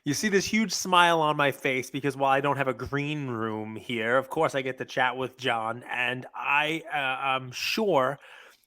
You see this huge smile on my face because while I don't have a green room here, of course I get to chat with John, and I'm sure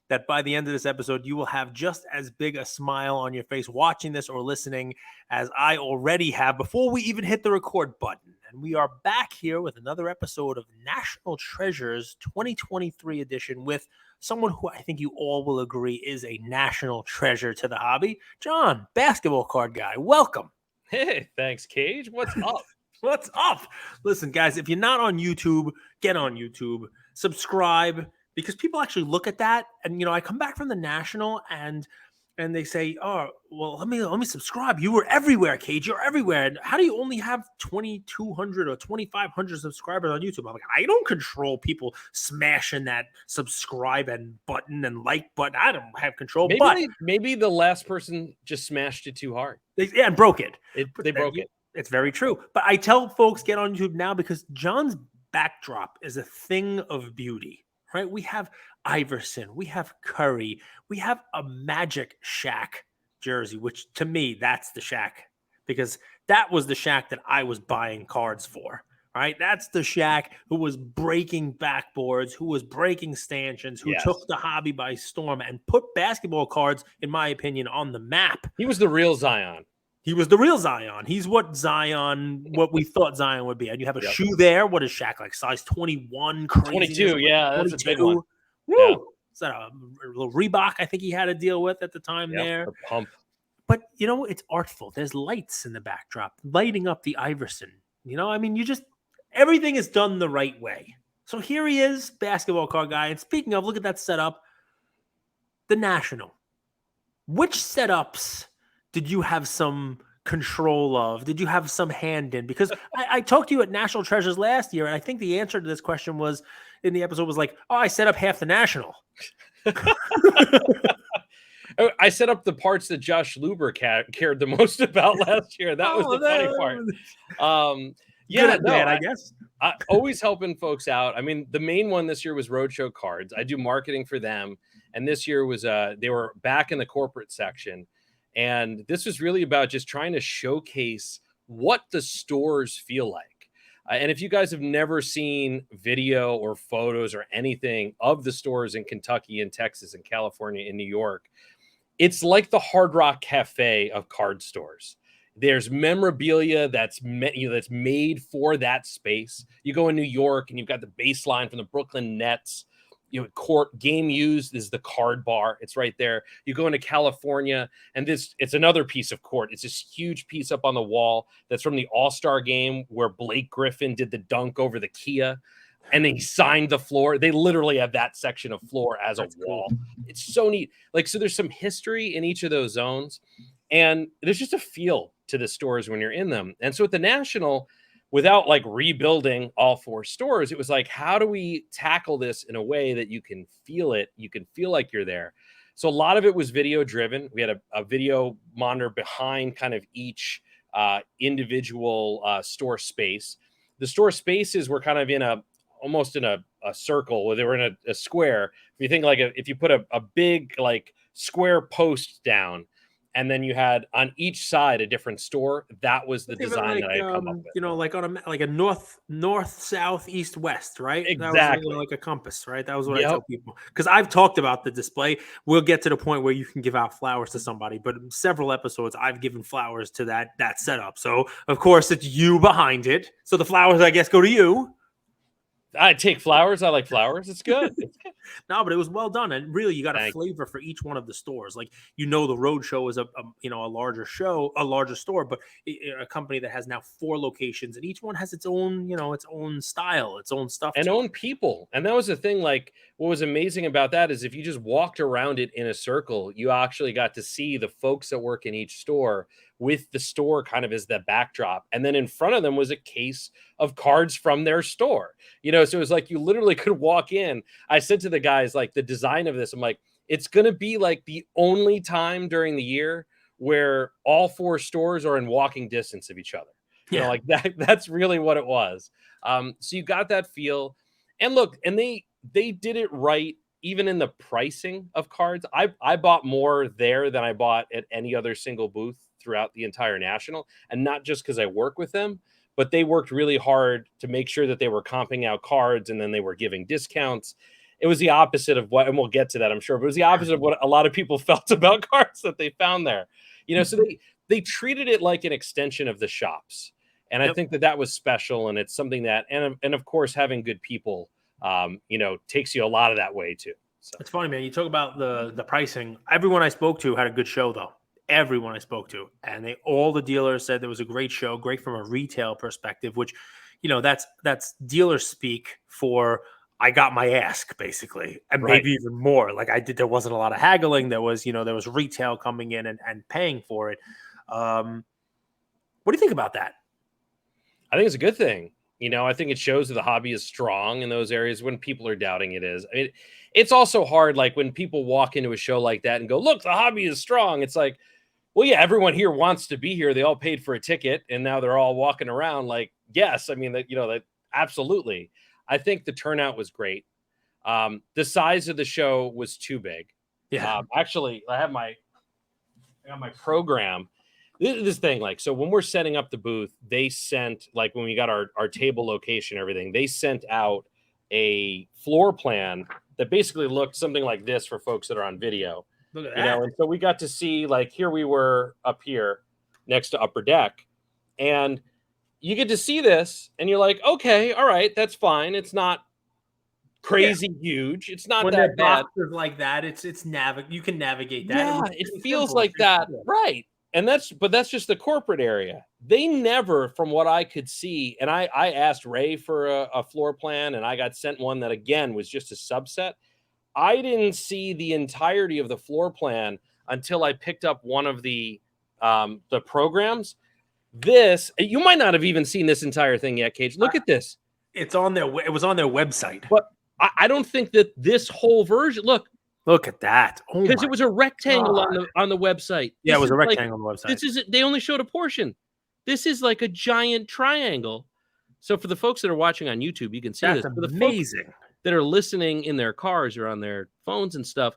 that by the end of this episode, you will have just as big a smile on your face watching this or listening as I already have before we even hit the record button. And we are back here with another episode of National Treasures 2023 edition with someone who I think you all will agree is a national treasure to the hobby. John, basketball card guy, welcome. Hey, thanks, Cage. What's up? What's up? Listen, guys, if you're not on YouTube, get on YouTube, subscribe, because people actually look at that. And I come back from the national and they say, "Oh, well, let me subscribe. You were everywhere, Cage. You're everywhere. And how do you only have 2,200 or 2,500 subscribers on YouTube?" I'm like, I don't control people smashing that subscribe and button and like button. I don't have control. Maybe the last person just smashed it too hard. And broke it. They broke it. It's very true. But I tell folks, get on YouTube now because John's backdrop is a thing of beauty, right? We have Iverson, we have Curry, we have a Magic Shaq jersey, which to me, that's the Shaq because that was the Shaq that I was buying cards for, right? That's the Shaq who was breaking backboards, who was breaking stanchions, who took the hobby by storm and put basketball cards, in my opinion, on the map. He was the real Zion. He was the real Zion. He's what we thought Zion would be. And you have a shoe there. What is Shaq like? Size 21? 22, yeah. 22. That's a big one. Woo! Yeah. Is that a little Reebok I think he had to deal with at the time there? The pump. But, it's artful. There's lights in the backdrop, lighting up the Iverson. Everything is done the right way. So here he is, basketball card guy. And speaking of, look at that setup. The National. Which setups did you have some control of? Did you have some hand in? Because I talked to you at National Treasures last year, and I think the answer to this question was in the episode was like, "Oh, I set up half the National." I set up the parts that Josh Luber cared the most about last year. That was the funny part. I guess. Always helping folks out. I mean, the main one this year was Roadshow Cards. I do marketing for them, and this year was they were back in the corporate section. And this was really about just trying to showcase what the stores feel like. And if you guys have never seen video or photos or anything of the stores in Kentucky and Texas and California and New York, it's like the Hard Rock Cafe of card stores. There's memorabilia that's made for that space. You go in New York and you've got the baseline from the Brooklyn Nets. Court game used is the card bar. It's right there. You go into California and it's another piece of court. It's this huge piece up on the wall that's from the All-Star game where Blake Griffin did the dunk over the Kia and he signed the floor. They literally have that section of floor as a wall. Cool. It's so neat. So there's some history in each of those zones and there's just a feel to the stores when you're in them. And so at the National, without rebuilding all four stores, it was like, how do we tackle this in a way that you can feel it? You can feel like you're there. So a lot of it was video driven. We had a video monitor behind kind of each individual store space. The store spaces were kind of almost in a circle where they were in a square. If you think if you put a big square post down, and then you had on each side a different store. That was the design that I had come up with. Like a north, south, east, west, right? Exactly. That was like a compass, right? That was what I tell people. Because I've talked about the display. We'll get to the point where you can give out flowers to somebody, but in several episodes I've given flowers to that setup. So of course it's you behind it. So the flowers, I guess, go to you. I take flowers. I like flowers. It's good. No, but it was well done, and really, you got a flavor for each one of the stores. The Roadshow is a larger show, a larger store, but a company that has now 4 locations, and each one has its own, its own style, its own stuff, and own people. And that was the thing. What was amazing about that is if you just walked around it in a circle, you actually got to see the folks that work in each store with the store kind of as the backdrop. And then in front of them was a case of cards from their store, so it was like you literally could walk in. I said to the guys, the design of this, I'm like, it's going to be the only time during the year where all 4 stores are in walking distance of each other. Yeah. That's really what it was. So you got that feel. And look, and they did it right. Even in the pricing of cards, I bought more there than I bought at any other single booth throughout the entire national, and not just because I work with them, but they worked really hard to make sure that they were comping out cards and then they were giving discounts. It was the opposite of what, and we'll get to that, I'm sure, but it was the opposite of what a lot of people felt about cards that they found there. So they treated it like an extension of the shops. And I think that was special, and it's something that, and of course, having good people, takes you a lot of that way too. So it's funny, man. You talk about the pricing. Everyone I spoke to had a good show, though. Everyone I spoke to, and all the dealers said there was a great show, great from a retail perspective. Which, that's dealer speak for I got my ask basically, and maybe even more. Like I did, there wasn't a lot of haggling. There was retail coming in and paying for it. What do you think about that? I think it's a good thing. I think it shows that the hobby is strong in those areas when people are doubting it is. I mean, it's also hard, like when people walk into a show like that and go, look, the hobby is strong. It's like, well, yeah, everyone here wants to be here. They all paid for a ticket and now they're all walking around like, yes. I mean, that absolutely. I think the turnout was great. The size of the show was too big. Yeah. Actually, I got my program. This thing, like, so when we're setting up the booth, they sent, like, when we got our table location, everything, they sent out a floor plan that basically looked something like this for folks that are on video. Look at that. And so we got to see, like, here we were up here next to Upper Deck, and you get to see this, and you're like, okay, all right, that's fine. It's not crazy huge. It's not when that bad. Boxes like that, you can navigate that. Yeah, it feels like that, right? And that's just the corporate area. They never, from what I could see, and I asked Ray for a floor plan, and I got sent one that again was just a subset. I didn't see the entirety of the floor plan until I picked up one of the programs. You might not have even seen this entire thing yet, Cage. Look at this. It was on their website. But I don't think that this whole version. Look at that. Because it was a rectangle on the website. Yeah, it was a rectangle on the website. They only showed a portion. This is like a giant triangle. So for the folks that are watching on YouTube, you can see this. For the amazing. Folks that are listening in their cars or on their phones and stuff,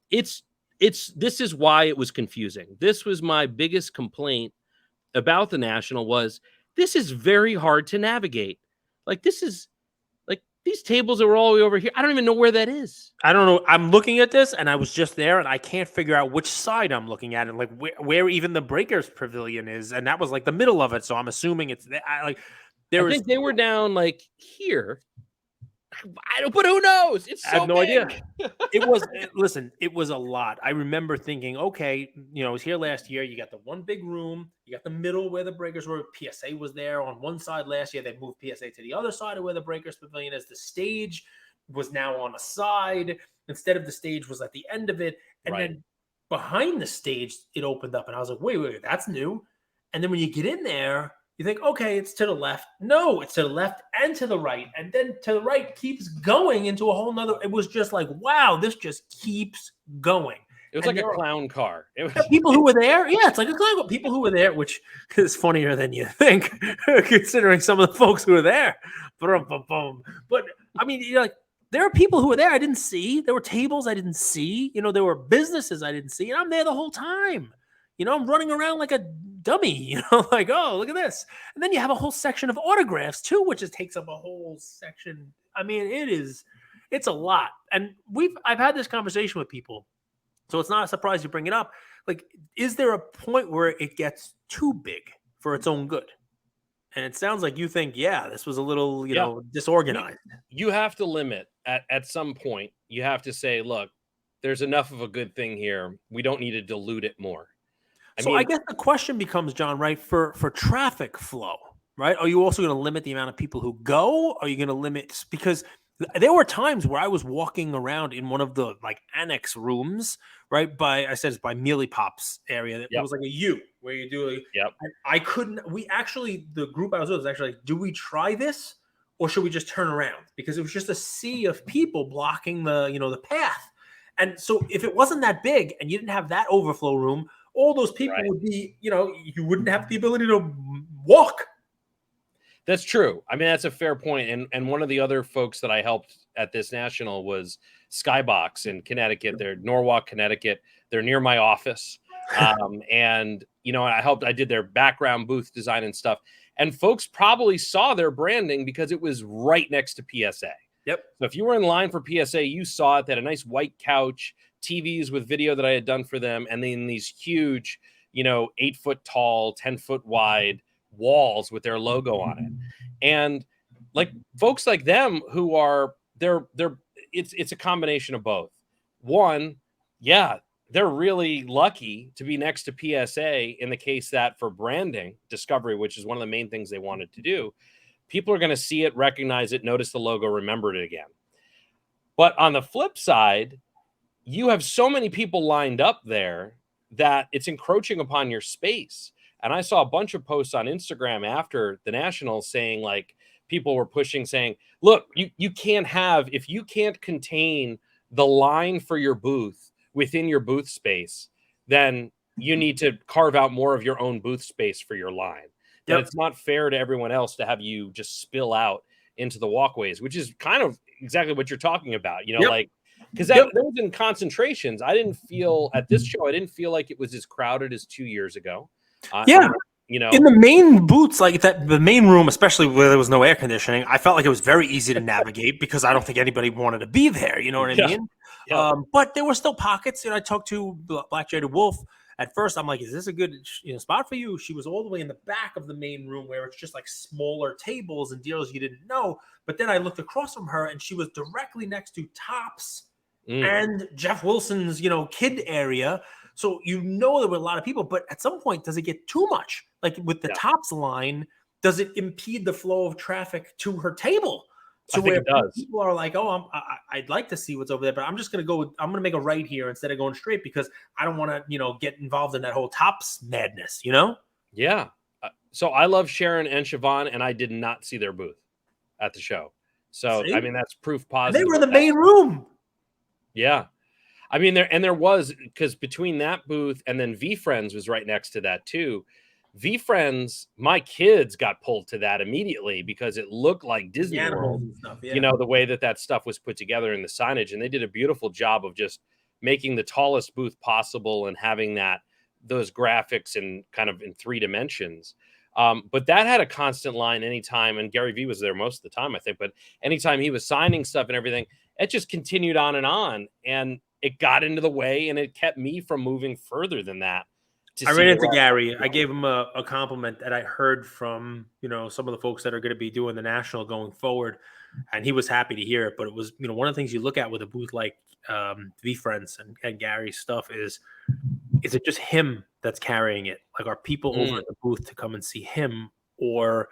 this is why it was confusing. This was my biggest complaint about the National was this is very hard to navigate. Like this is like these tables are all the way over here. I don't even know where that is. I don't know. I'm looking at this and I was just there and I can't figure out which side I'm looking at and like where even the Breakers Pavilion is. And that was like the middle of it. So I'm assuming it's I think they were down like here. But who knows? It's so I have no big. idea. It was a lot. I remember thinking, okay, I was here last year. You got the one big room. You got the middle where the Breakers were. PSA was there on one side last year. They moved PSA to the other side of where the Breakers Pavilion is. The stage was now on a side. Instead of the stage was at the end of it. And then behind the stage, it opened up. And I was like, wait, that's new. And then when you get in there, you think, okay, it's to the left. No, it's to the left and to the right. And then to the right keeps going into a whole nother. It was just like, wow, this just keeps going. It was like a clown car. It was people who were there. Yeah, it's like a clown car. People who were there, which is funnier than you think, considering some of the folks who were there. But I mean, like, there are people who were there I didn't see. There were tables I didn't see. There were businesses I didn't see. And I'm there the whole time. I'm running around like a dummy, like, oh, look at this. And then you have a whole section of autographs too, which just takes up a whole section. I mean, it's a lot. And I've had this conversation with people. So it's not a surprise you bring it up. Like, is there a point where it gets too big for its own good? And it sounds like you think, yeah, this was a little, disorganized. You have to limit at some point. You have to say, look, there's enough of a good thing here. We don't need to dilute it more. I guess the question becomes, John, right, for traffic flow, right? Are you also going to limit the amount of people who go? Are you going to limit? Because there were times where I was walking around in one of the like annex rooms, right? It's by Mealy Pop's area. It was like a U where you do. I couldn't. The group I was with was actually like, do we try this or should we just turn around? Because it was just a sea of people blocking the path. And so if it wasn't that big and you didn't have that overflow room, all those people would be, you wouldn't have the ability to walk. That's true. I mean, that's a fair point. And one of the other folks that I helped at this national was Skybox in Connecticut. They're Norwalk, Connecticut. They're near my office. And I did their background booth design and stuff. And folks probably saw their branding because it was right next to PSA. Yep. So if you were in line for PSA, you saw it. They had a nice white couch, TVs with video that I had done for them, and then these huge, 8-foot tall, 10-foot wide walls with their logo on it. And like folks like them who are it's a combination of both. One, yeah, they're really lucky to be next to PSA in the case that for branding discovery, which is one of the main things they wanted to do, people are going to see it, recognize it, notice the logo, remember it again. But on the flip side, you have so many people lined up there that it's encroaching upon your space. And I saw a bunch of posts on Instagram after the Nationals saying, like, people were pushing, saying, look, you can't have, if you can't contain the line for your booth within your booth space, then you need to carve out more of your own booth space for your line. That it's not fair to everyone else to have you just spill out into the walkways, which is kind of exactly what you're talking about, like, because that was in concentrations. I didn't feel at this show, I didn't feel like it was as crowded as 2 years ago. In the main booths, like that, the main room, especially where there was no air conditioning, I felt like it was very easy to navigate because I don't think anybody wanted to be there. You know what I mean? Yeah. But there were still pockets. I talked to Black Jaded Wolf. At first, I'm like, is this a good spot for you? She was all the way in the back of the main room where it's just like smaller tables and deals you didn't know. But then I looked across from her and she was directly next to Tops and Jeff Wilson's, kid area. So there were a lot of people, but at some point, does it get too much? Like with the Tops line, does it impede the flow of traffic to her table? So I think it does. People are like, oh, I'd like to see what's over there, but I'm just going to go, I'm going to make a right here instead of going straight because I don't want to, get involved in that whole Tops madness, Yeah. So I love Sharon and Siobhan, and I did not see their booth at the show. So, See? I mean, that's proof positive. And they were in the main room. Yeah. I mean, there was, because between that booth and then V Friends was right next to that too. V Friends, my kids got pulled to that immediately because it looked like Disney World, and stuff, yeah. The way that stuff was put together in the signage. And they did a beautiful job of just making the tallest booth possible and having those graphics and kind of in 3 dimensions. But that had a constant line anytime, and Gary Vee was there most of the time, I think, but anytime he was signing stuff and everything, it just continued on, and it got into the way, and it kept me from moving further than that. I ran into Gary. I gave him a compliment that I heard from, some of the folks that are going to be doing the National going forward, and he was happy to hear it. But it was, one of the things you look at with a booth like V Friends and Gary's stuff is it just him that's carrying it? Like, are people over at the booth to come and see him, or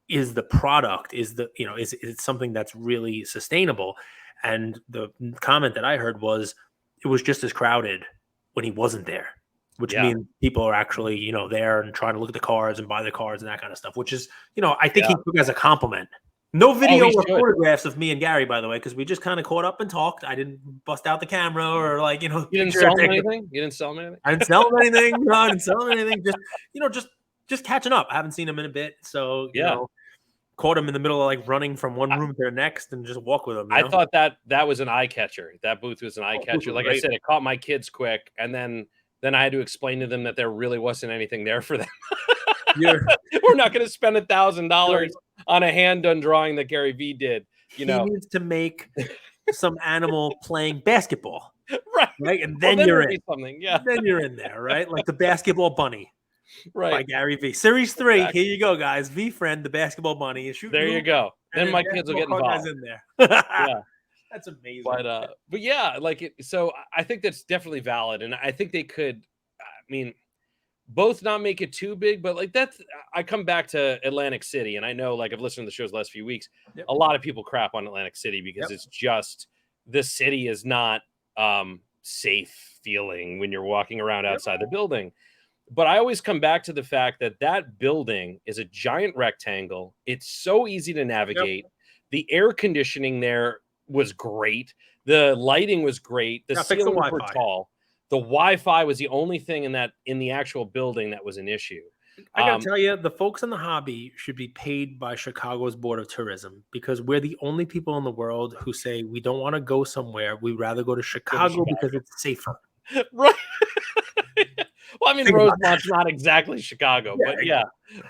is the product, is it something that's really sustainable? And the comment that I heard was, it was just as crowded when he wasn't there, which means people are actually, there and trying to look at the cards and buy the cards and that kind of stuff, which is, I think he took as a compliment. No video or photographs of me and Gary, by the way, because we just kind of caught up and talked. I didn't bust out the camera or You didn't sell him anything? You didn't sell him anything? I didn't sell him anything. No, I didn't sell him anything. Just catching up. I haven't seen him in a bit. So, caught him in the middle of like running from one room to the next and just walk with him. I thought that was an eye catcher. That booth was an eye catcher. Like I said, it caught my kids quick. And then I had to explain to them that there really wasn't anything there for them. We're not going to spend $1,000 on a hand-done drawing that Gary Vee did. He needs to make some animal playing basketball. Right. And then you're in something. Yeah. Then you're in there, right? Like the basketball bunny. Right. By Gary Vee. Series 3. Exactly. Here you go, guys. V Friend, the basketball bunny is shooting. There you go. Then my kids will get involved. In there. Yeah. That's amazing. But yeah, so I think that's definitely valid. And I think they could, both not make it too big, but I come back to Atlantic City, and I know, I've listened to the shows the last few weeks. Yep. A lot of people crap on Atlantic City because it's just, the city is not safe feeling when you're walking around outside the building. But I always come back to the fact that building is a giant rectangle. It's so easy to navigate. Yep. The air conditioning there was great. The lighting was great. The ceilings were tall. The Wi-Fi was the only thing in the actual building that was an issue. I gotta tell you, the folks in the hobby should be paid by Chicago's Board of Tourism, because we're the only people in the world who say we don't want to go somewhere. We'd rather go to Chicago because it's safer. Right. Well, I mean, Rosemont's not exactly Chicago, Yeah, but yeah.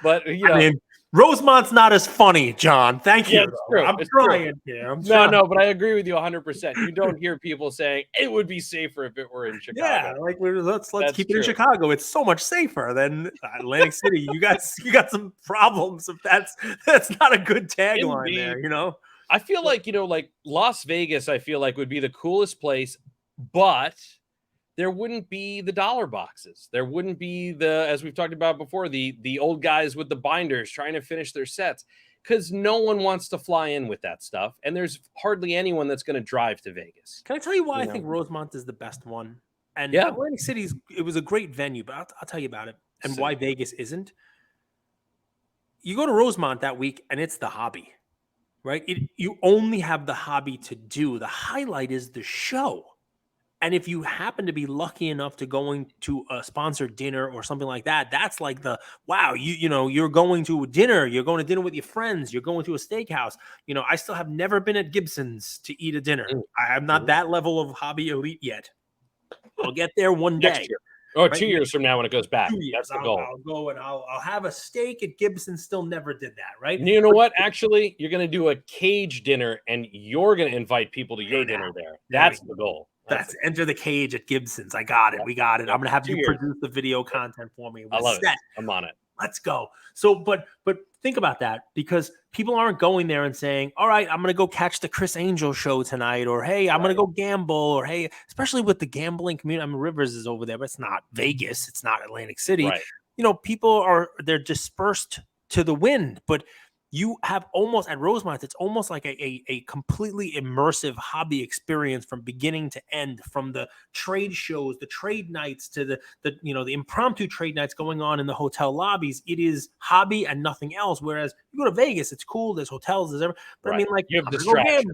But, you I know, mean, Rosemont's not as funny, John. Thank yeah, you, it's though. true. I'm It's true. trying here. I'm No, trying. no, but I agree with you 100%. You don't hear people saying it would be safer if it were in Chicago. Yeah, like let's That's keep it in true. Chicago. It's so much safer than Atlantic City. You got some problems if that's not a good tagline Indeed. there, you know? I feel like, like Las Vegas, I feel like would be the coolest place, but there wouldn't be the dollar boxes. There wouldn't be as we've talked about before, the old guys with the binders trying to finish their sets because no one wants to fly in with that stuff. And there's hardly anyone that's going to drive to Vegas. Can I tell you why You I know? think Rosemont is the best one? And Yeah. Atlantic City's it was a great venue, but I'll tell you about it and why Vegas isn't. You go to Rosemont that week and it's the hobby, right? You only have the hobby to do. The highlight is the show. And if you happen to be lucky enough to going to a sponsored dinner or something like that, that's like the wow, you're going to dinner, you're going to dinner with your friends, you're going to a steakhouse. I still have never been at Gibson's to eat a dinner. I am not that level of hobby elite yet. I'll get there one Next day. year. Or Right? 2 years from now when it goes back. 2 years. That's the goal. I'll go and I'll have a steak at Gibson. Still never did that, right? You know what? Actually, you're going to do a cage dinner and you're going to invite people to your dinner there. That's the goal. That's enter the cage at Gibson's. I got it. We got it. I'm going to have you produce the video content for me. I love it. I'm on it. Let's go. So, but think about that because people aren't going there and saying, all right, I'm going to go catch the Chris Angel show tonight, or hey, I'm going to go gamble, or hey, especially with the gambling community. I mean, Rivers is over there, but it's not Vegas. It's not Atlantic City. Right. People they're dispersed to the wind, but you have almost at Rosemont, it's almost like a completely immersive hobby experience from beginning to end, from the trade shows, the trade nights to the impromptu trade nights going on in the hotel lobbies. It is hobby and nothing else. Whereas you go to Vegas, it's cool. There's hotels, there's everything. But I mean, like, you have distractions.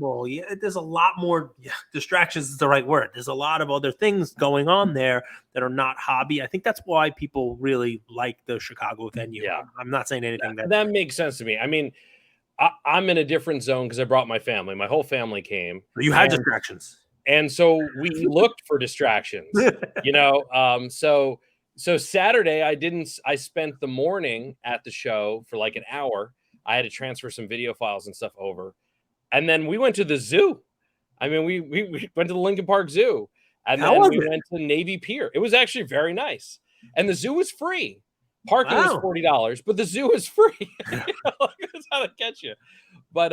There's a lot more distractions is the right word. There's a lot of other things going on there that are not hobby. I think that's why people really like the Chicago venue. Yeah. I'm not saying anything that makes sense to me. I mean, I'm in a different zone because I brought my family. My whole family came. You had distractions. And so we looked for distractions, So Saturday I spent the morning at the show for like an hour. I had to transfer some video files and stuff over. And then we went to the zoo. I mean, we went to the Lincoln Park Zoo. And then we went to Navy Pier. It was actually very nice. And the zoo was free. Parking was $40, but the zoo is free. That's how they catch you. But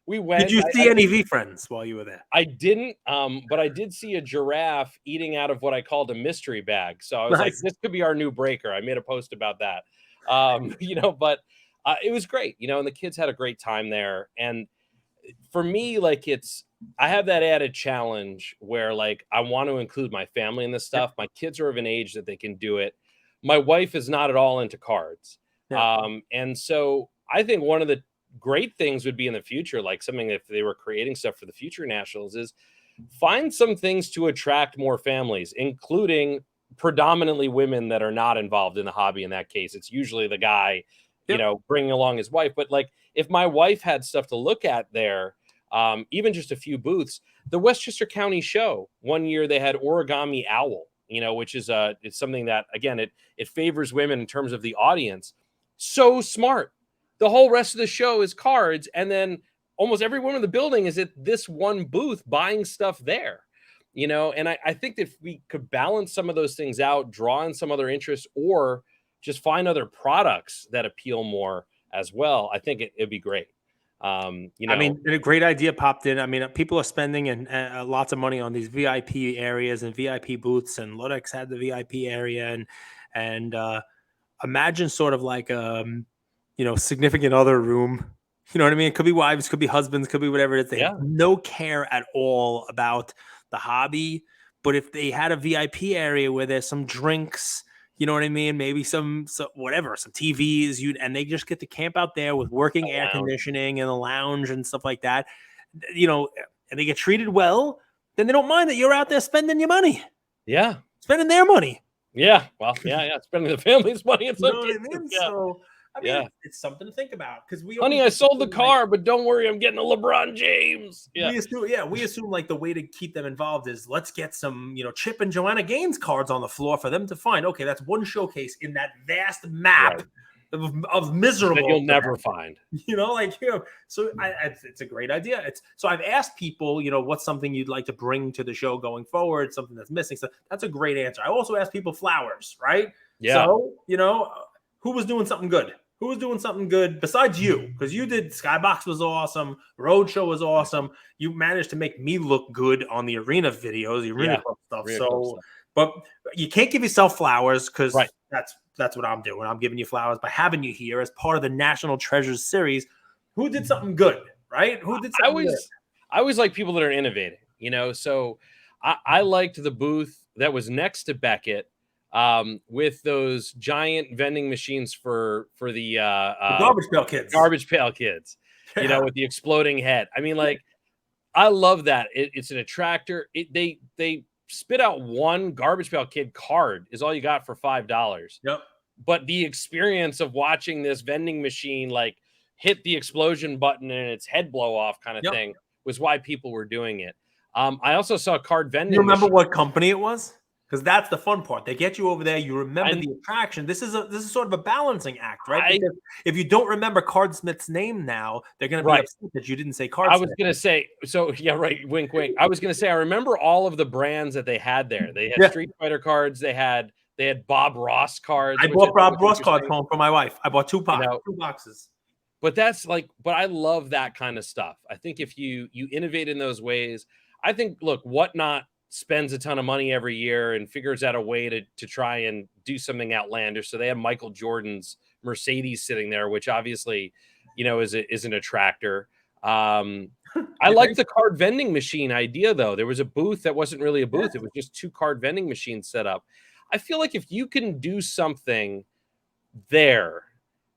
we went. Did you see any V friends while you were there? I didn't, but I did see a giraffe eating out of what I called a mystery bag. So I was like, this could be our new breaker. I made a post about that. But it was great, and the kids had a great time there. And for me, like I have that added challenge where like I want to include my family in this stuff. My kids are of an age that they can do it. My wife is not at all into cards. And so I think one of the great things would be in the future, like something if they were creating stuff for the future nationals, is find some things to attract more families, including predominantly women that are not involved in the hobby. In that case, it's usually the guy, bringing along his wife. But like if my wife had stuff to look at there, even just a few booths, the Westchester County Show, one year they had Origami Owl, which is it's something that, again, it favors women in terms of the audience. So smart. The whole rest of the show is cards. And then almost every woman in the building is at this one booth buying stuff there, and I think that if we could balance some of those things out, draw in some other interests, or just find other products that appeal more as well, I think it'd be great. I mean, a great idea popped in. I mean, people are spending lots of money on these VIP areas and VIP booths, and Lodex had the VIP area, and imagine sort of like significant other room. You know what I mean? It could be wives, could be husbands, could be whatever it is. They have no care at all about the hobby. But if they had a VIP area where there's some drinks, you know what I mean? Maybe some whatever, some TVs, and they just get to camp out there with working air conditioning and a lounge and stuff like that, and they get treated well, then they don't mind that you're out there spending your money. Yeah. Spending their money. Yeah. Well, yeah. Spending the family's money. You know what I mean? So I mean, Yeah. it's something to think about because we Honey, always I sold the assume, like, car, but don't worry, I'm getting a LeBron James. Yeah. we assume like the way to keep them involved is let's get some, Chip and Joanna Gaines cards on the floor for them to find. Okay, that's one showcase in that vast map Right. of That miserable you'll never find. so it's a great idea. So I've asked people, what's something you'd like to bring to the show going forward, something that's missing. So that's a great answer. I also asked people flowers, right? Yeah. So, who was doing something good? Who was doing something good besides you? Because you did Skybox was awesome, Roadshow was awesome. You managed to make me look good on the arena videos, the arena Yeah. club stuff. Arena club So, stuff. but you can't give yourself flowers because Right. that's what I'm doing. I'm giving you flowers by having you here as part of the National Treasures series. Who did something good, right? Who did I something good? always like people that are innovating, so I liked the booth that was next to Beckett, with those giant vending machines for the The Garbage Pail Kids. Garbage Pail Kids, Yeah. with the exploding head. I mean, like, I love that. It's an attractor. They spit out one Garbage Pail Kid card is all you got for $5. Yep. But the experience of watching this vending machine like hit the explosion button and its head blow off kind of Yep. thing was why people were doing it. I also saw card vending. You remember machine. what company it was? Because that's the fun part. They get you over there. You remember the attraction. This is sort of a balancing act, right? Because if you don't remember Cardsmith's name now, they're going to be upset that you didn't say Cardsmith. I was going to say, so yeah, right. Wink, wink. I was going to say, I remember all of the brands that they had there. They had Street Fighter cards. They had Bob Ross cards. I bought Bob Ross cards home for my wife. I bought two boxes. But but I love that kind of stuff. I think if you innovate in those ways, I think, look, Whatnot spends a ton of money every year and figures out a way to try and do something outlandish. So they have Michael Jordan's Mercedes sitting there, which obviously, is an attractor. I like the card vending machine idea, though. There was a booth that wasn't really a booth. It was just two card vending machines set up. I feel like if you can do something there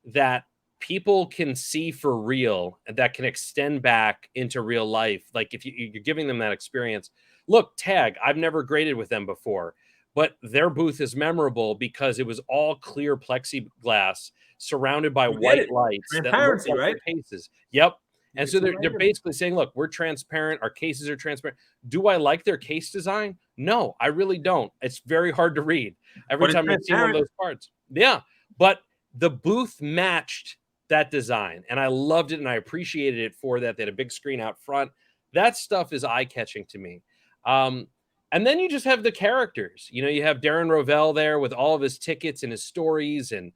that people can see for real and that can extend back into real life, like if you're giving them that experience. Look, Tag, I've never graded with them before, but their booth is memorable because it was all clear plexiglass surrounded by white lights. Transparency, that right? Cases. Yep. And so they're basically saying, look, we're transparent. Our cases are transparent. Do I like their case design? No, I really don't. It's very hard to read every time I see one of those cards. Yeah. But the booth matched that design, and I loved it, and I appreciated it for that. They had a big screen out front. That stuff is eye-catching to me. And then you just have the characters. You have Darren Rovell there with all of his tickets and his stories, and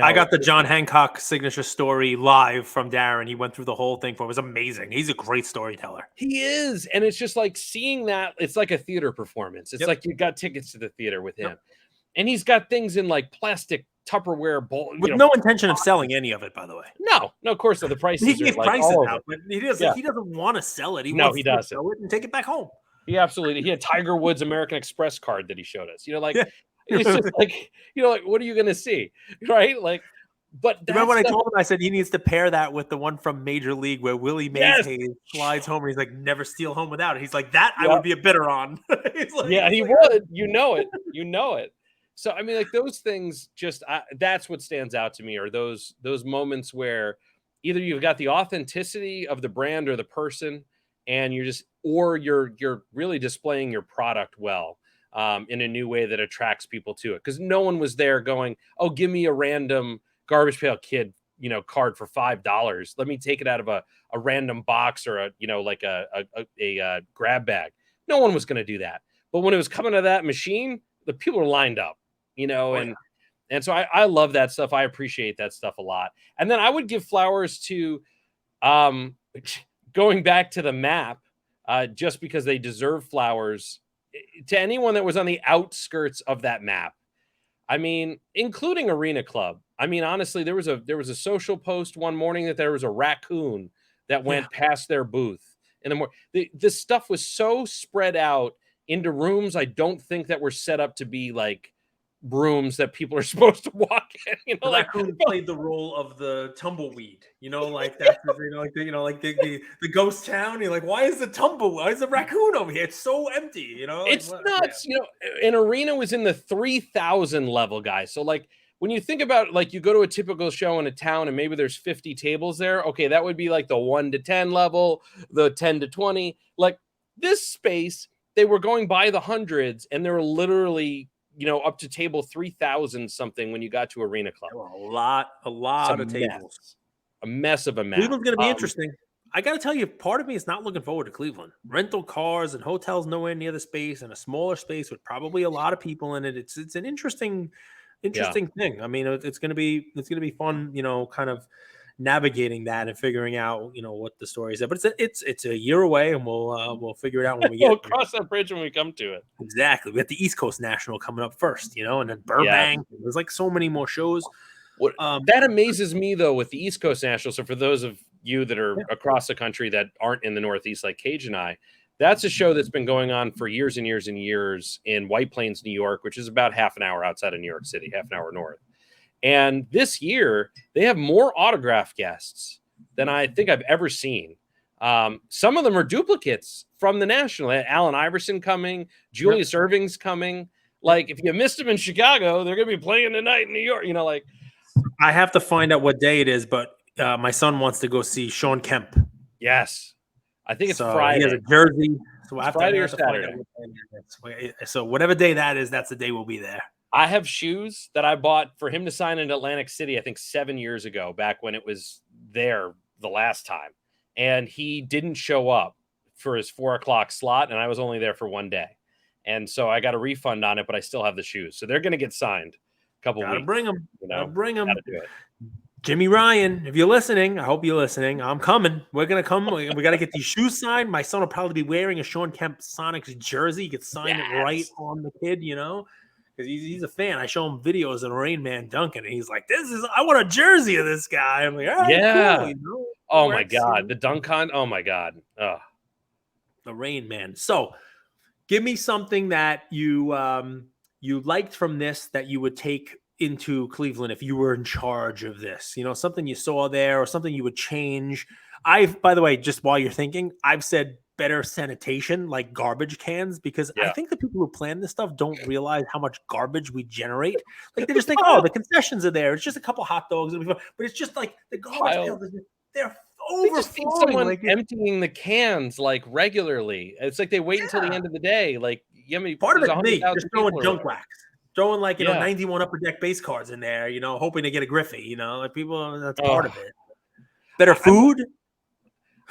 I got the John Hancock signature story live from Darren. He went through the whole thing for it. It was amazing. He's a great storyteller. He is, and it's just like seeing that. It's like a theater performance. It's like you got tickets to the theater with him, and he's got things in like plastic Tupperware bowl with no intention of selling any of it, by the way. No, of course not. The prices he gave like prices all out, but he doesn't want to sell it. He doesn't to sell it and take it back home. He had Tiger Woods American Express card that he showed us. It's just like, what are you going to see, right? Like, but remember when I told him, I said he needs to pair that with the one from Major League where Willie Mays slides home and he's like, never steal home without it. He's like, that I would be a bidder on. He would. You know it. So, I mean, like those things that's what stands out to me, are those moments where either you've got the authenticity of the brand or the person, and you're really displaying your product well, in a new way that attracts people to it. Because no one was there going, oh, give me a random Garbage Pail Kid, card for $5. Let me take it out of a random box or a grab bag. No one was going to do that. But when it was coming to that machine, the people were lined up, and so I love that stuff. I appreciate that stuff a lot. And then I would give flowers to, going back to the map, just because they deserve flowers, to anyone that was on the outskirts of that map. I mean, including Arena Club. I mean, honestly, there was a social post one morning that there was a raccoon that went past their booth in the morning. The stuff was so spread out into rooms I don't think that were set up to be like rooms that people are supposed to walk in. The raccoon played the role of the tumbleweed. Like that's the ghost town. You're like, why is the raccoon over here? It's so empty. It's nuts. An Arena was in the 3,000 level, guys. So like, when you think about like you go to a typical show in a town and maybe there's 50 tables there, okay, that would be like the 1 to 10 level, the 10 to 20. Like this space, they were going by the hundreds and they were literally, up to table 3,000 something when you got to Arena Club. A lot It's of tables. A mess of a map. Cleveland's going to be interesting. I got to tell you, part of me is not looking forward to Cleveland. Rental cars and hotels nowhere near the space, and a smaller space with probably a lot of people in it. It's an interesting thing. I mean, it's going to be fun, kind of navigating that and figuring out, what the story is. But it's a year away, and we'll figure it out when we get. We'll cross that bridge when we come to it. Exactly. We got the East Coast National coming up first, and then Burbank. Yeah. There's like so many more shows. That amazes me though with the East Coast National. So for those of you that are across the country that aren't in the Northeast like Cage and I, that's a show that's been going on for years and years and years in White Plains, New York, which is about half an hour outside of New York City, half an hour north. And this year they have more autograph guests than I think I've ever seen. Some of them are duplicates from the National. Allen Iverson coming, Julius Erving's coming. Like if you missed them in Chicago, they're going to be playing tonight in New York. I have to find out what day it is, but my son wants to go see Sean Kemp. Yes. I think it's Friday. He has a jersey. So it's Friday or Saturday. So whatever day that is, that's the day we'll be there. I have shoes that I bought for him to sign in Atlantic City, I think 7 years ago, back when it was there the last time. And he didn't show up for his 4:00 slot, and I was only there for one day. And so I got a refund on it, but I still have the shoes. So they're going to get signed. Gotta bring them. Bring them. Gotta do it. Jimmy Ryan, if you're listening, I hope you're listening. I'm coming. We're gonna come. We got to get these shoes signed. My son will probably be wearing a Sean Kemp Sonics jersey. He could sign it right on the kid, because he's a fan. I show him videos of Rain Man dunking, and he's like, I want a jersey of this guy." I'm like, "All right, cool." Oh my God, the dunk hunt. Oh my God, the Rain Man. So, give me something that you liked from this that you would take into Cleveland if you were in charge of this, something you saw there or something you would change. By the way, just while you're thinking, I've said better sanitation, like garbage cans, because I think the people who plan this stuff don't realize how much garbage we generate. Like they just think, the concessions are there. It's just a couple hot dogs, but it's just like the garbage pails. They're overflowing. Someone emptying the cans like regularly. It's like they wait until the end of the day. Like, part of it, me just throwing junk wax. Throwing 91 Upper Deck base cards in there, hoping to get a Griffey, like people, that's part of it. Better food?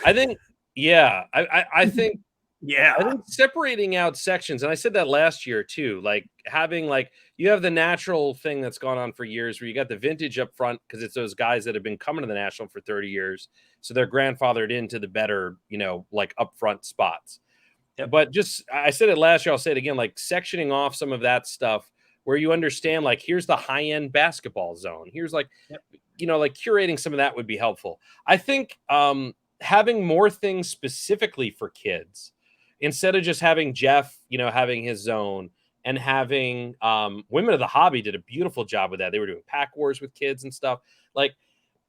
I think, I think, I think separating out sections, and I said that last year too, like having you have the natural thing that's gone on for years where you got the vintage up front because it's those guys that have been coming to the National for 30 years. So they're grandfathered into the better, upfront spots. Yep. But I said it last year, I'll say it again, like sectioning off some of that stuff where you understand, like, here's the high-end basketball zone. Here's like curating some of that would be helpful. I think having more things specifically for kids instead of just having Jeff, having his zone and having Women of the Hobby did a beautiful job with that. They were doing pack wars with kids and stuff. Like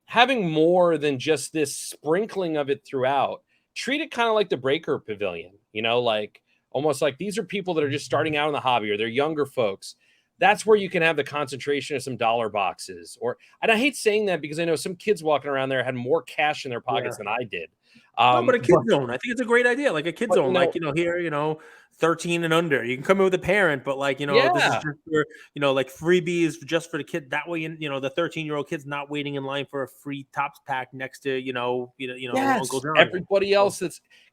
having more than just this sprinkling of it throughout. Treat it kind of like the Breaker Pavilion, like almost like these are people that are just starting out in the hobby or they're younger folks. That's where you can have the concentration of some dollar boxes. And I hate saying that because I know some kids walking around there had more cash in their pockets than I did. But a kid zone, I think it's a great idea. Like a kid zone, here, 13 and under. You can come in with a parent, but this is just for, like freebies just for the kid. That way, the 13-year-old kid's not waiting in line for a free Topps pack next to, Uncle John. Everybody else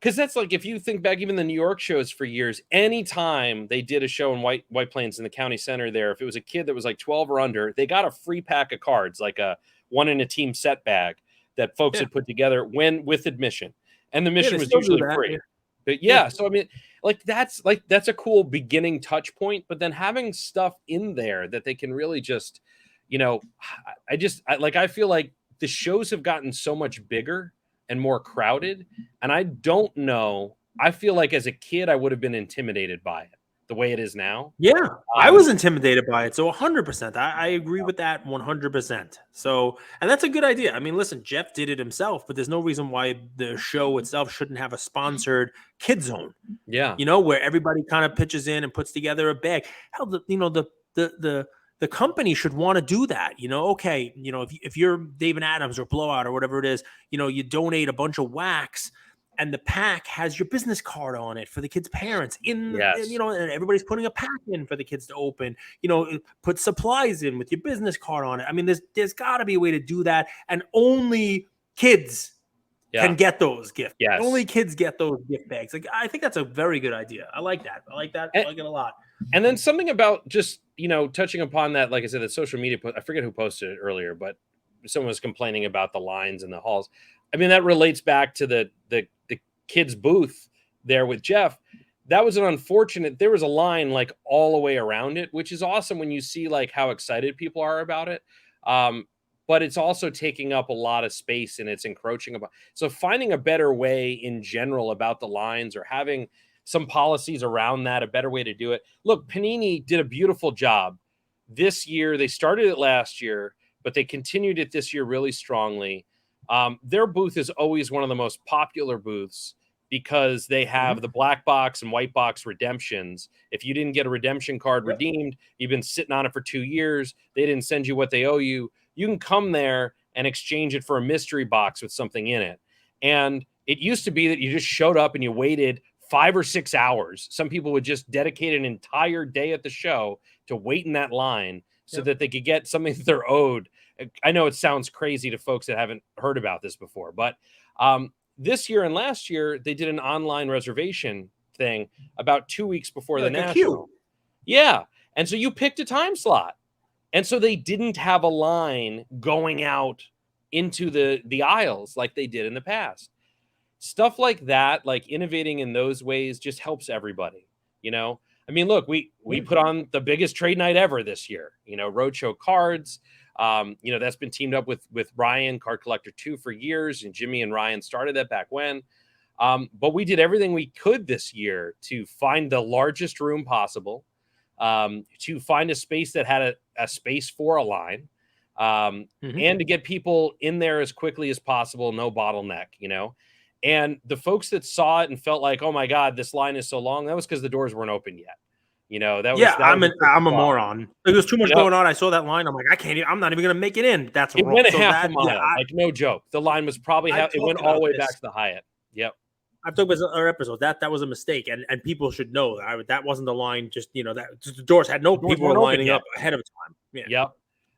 because that's like, if you think back, even the New York shows for years, anytime they did a show in White Plains in the county center there, if it was a kid that was like 12 or under, they got a free pack of cards, like a one in a team set bag that folks had put together with admission. And the mission was usually free. But so I mean, that's a cool beginning touch point. But then having stuff in there that they can really just, I feel like the shows have gotten so much bigger and more crowded. And I don't know. I feel like as a kid, I would have been intimidated by it the way it is now. Yeah, I was intimidated by it. So 100%. I agree with that 100%. So, and that's a good idea. I mean, listen, Jeff did it himself, but there's no reason why the show itself shouldn't have a sponsored kid zone. Yeah. Where everybody kind of pitches in and puts together a bag. Hell, the the company should want to do that. Okay, if you're David Adams or Blowout or whatever it is, you donate a bunch of wax, and the pack has your business card on it for the kids' parents and everybody's putting a pack in for the kids to open, put supplies in with your business card on it. I mean, there's got to be a way to do that, and only kids can get those gift. Yes. Only kids get those gift bags. Like, I think that's a very good idea. I like that. I like it a lot. And then something about just, touching upon that, like I said, the social media post, I forget who posted it earlier, but someone was complaining about the lines in the halls. I mean, that relates back to the kids booth there with Jeff. That was an unfortunate, there was a line like all the way around it, which is awesome when you see like how excited people are about it. But it's also taking up a lot of space and it's encroaching about. So finding a better way in general about the lines, or having some policies around that, a better way to do it. Look, Panini did a beautiful job this year. They started it last year, but they continued it this year really strongly. Their booth is always one of the most popular booths because they have the black box and white box redemptions. If you didn't get a redemption card redeemed, you've been sitting on it for 2 years, they didn't send you what they owe you, you can come there and exchange it for a mystery box with something in it. And it used to be that you just showed up and you waited 5 or 6 hours. Some people would just dedicate an entire day at the show to wait in that line so that they could get something that they're owed. I know it sounds crazy to folks that haven't heard about this before, but this year and last year, they did an online reservation thing about 2 weeks before the National. Yeah. And so you picked a time slot. And so they didn't have a line going out into the aisles like they did in the past. Stuff like that, like innovating in those ways, just helps everybody. I mean, look, we put on the biggest trade night ever this year, Roadshow cards. That's been teamed up with Ryan, Card Collector 2, for years, and Jimmy and Ryan started that back when. But we did everything we could this year to find the largest room possible, to find a space that had a space for a line, and to get people in there as quickly as possible, no bottleneck, And the folks that saw it and felt like, oh my God, this line is so long, that was because the doors weren't open yet. I'm a moron. There was too much going on. I saw that line. I'm like, I'm not even going to make it in. That's it wrong. Went a half a mile. Like, no joke. The line was probably it went all the way back to the Hyatt. Yep. I've talked about our episode. That was a mistake, and people should know that wasn't the line. Just that the doors had no people were lining up ahead of time. Yeah. Yep.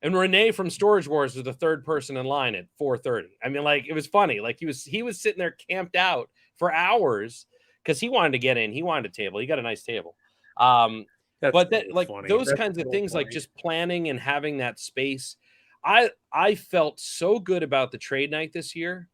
And Renee from Storage Wars was the third person in line at 4:30. I mean, like, it was funny. Like, he was sitting there camped out for hours because he wanted to get in. He wanted a table. He got a nice table. But that, like, funny. Those That's kinds of things, funny. Like just planning and having that space. I felt so good about the trade night this year,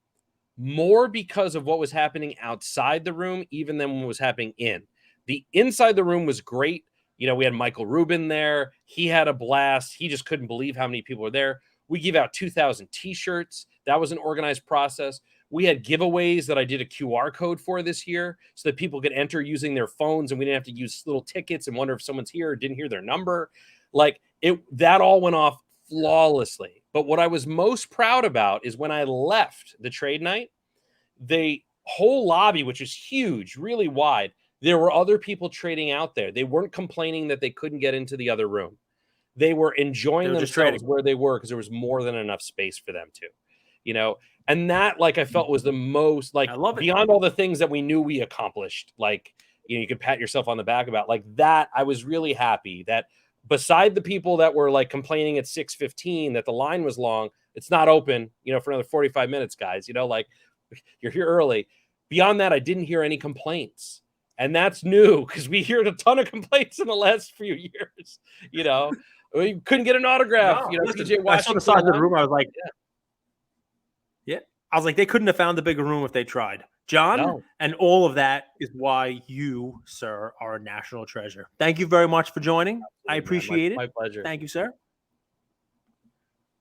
more because of what was happening outside the room, even than what was happening in. The inside the room was great. We had Michael Rubin there. He had a blast. He just couldn't believe how many people were there. We gave out 2,000 t-shirts. That was an organized process. We had giveaways that I did a QR code for this year so that people could enter using their phones, and we didn't have to use little tickets and wonder if someone's here or didn't hear their number. Like, that all went off flawlessly. But what I was most proud about is when I left the trade night, the whole lobby, which was huge, really wide, there were other people trading out there. They weren't complaining that they couldn't get into the other room. They were enjoying themselves where they were because there was more than enough space for them to, and that, like, I felt was the most, like, beyond all the things that we knew we accomplished, like, you could pat yourself on the back about, like, that. I was really happy that beside the people that were like complaining at 6:15 that the line was long, it's not open, for another 45 minutes, guys, like, you're here early. Beyond that, I didn't hear any complaints. And that's new because we heard a ton of complaints in the last few years. We couldn't get an autograph. Listen, I saw the size of the room. I was like, yeah. I was like, they couldn't have found the bigger room if they tried. John, and all of that is why you, sir, are a national treasure. Thank you very much for joining. I appreciate it. My pleasure. Thank you, sir.